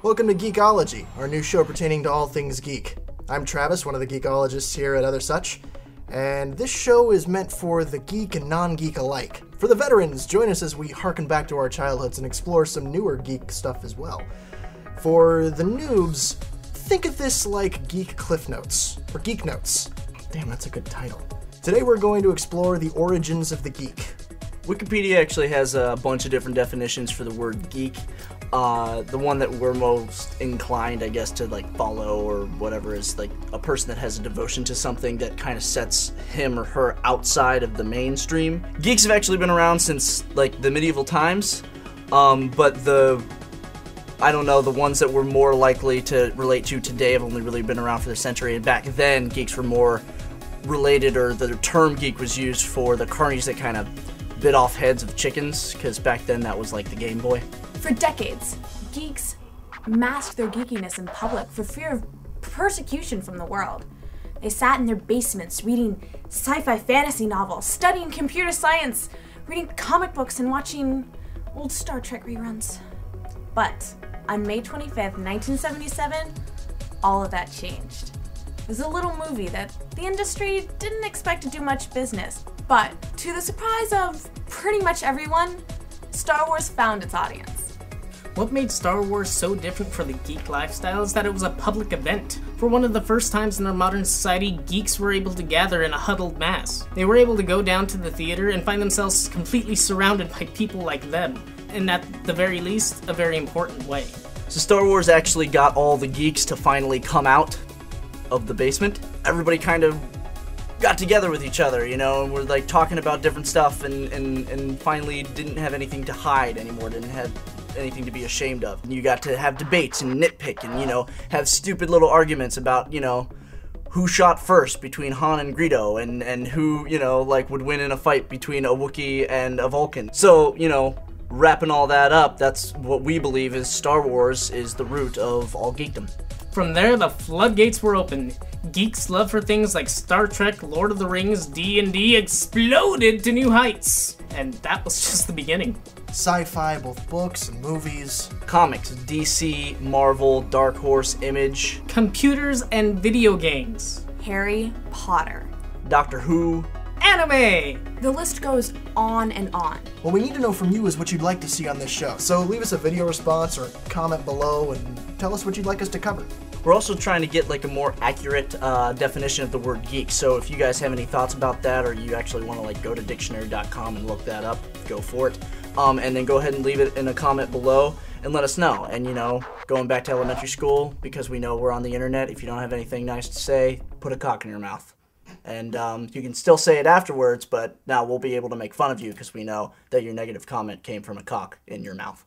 Welcome to Geekology, our new show pertaining to all things geek. I'm Travis, one of the geekologists here at Other Such, and this show is meant for the geek and non-geek alike. For the veterans, join us as we harken back to our childhoods and explore some newer geek stuff as well. For the noobs, think of this like Geek Cliff Notes, or Geek Notes. Damn, that's a good title. Today we're going to explore the origins of the geek. Wikipedia actually has a bunch of different definitions for the word geek. The one that we're most inclined, I guess, to like follow or whatever is like a person that has a devotion to something that kind of sets him or her outside of the mainstream. Geeks have actually been around since like the medieval times, but the ones that we're more likely to relate to today have only really been around for the century, and back then geeks were more related, or the term geek was used for the carnies that kind of bit off heads of chickens, because back then that was like the Game Boy. For decades, geeks masked their geekiness in public for fear of persecution from the world. They sat in their basements reading sci-fi fantasy novels, studying computer science, reading comic books, and watching old Star Trek reruns. But on May 25th, 1977, all of that changed. It was a little movie that the industry didn't expect to do much business, but to the surprise of pretty much everyone, Star Wars found its audience. What made Star Wars so different from the geek lifestyle is that it was a public event. For one of the first times in our modern society, geeks were able to gather in a huddled mass. They were able to go down to the theater and find themselves completely surrounded by people like them, and at the very least, a very important way. So Star Wars actually got all the geeks to finally come out of the basement. Everybody kind of got together with each other, you know, and we're like talking about different stuff, and finally didn't have anything to hide anymore, didn't have anything to be ashamed of. And you got to have debates and nitpick and, you know, have stupid little arguments about, you know, who shot first between Han and Greedo, and who, you know, like would win in a fight between a Wookiee and a Vulcan. So, you know, wrapping all that up, that's what we believe is Star Wars is the root of all geekdom. From there, the floodgates were opened. Geeks' love for things like Star Trek, Lord of the Rings, D&D exploded to new heights. And that was just the beginning. Sci-fi, both books and movies. Comics, DC, Marvel, Dark Horse, Image. Computers and video games. Harry Potter. Doctor Who. Anime! The list goes on and on. What we need to know from you is what you'd like to see on this show. So leave us a video response or comment below and tell us what you'd like us to cover. We're also trying to get like a more accurate definition of the word geek, so if you guys have any thoughts about that, or you actually want to like go to dictionary.com and look that up, go for it. And then go ahead and leave it in a comment below and let us know. And, you know, going back to elementary school, because we know we're on the internet, if you don't have anything nice to say, put a cock in your mouth. And you can still say it afterwards, but now we'll be able to make fun of you because we know that your negative comment came from a cock in your mouth.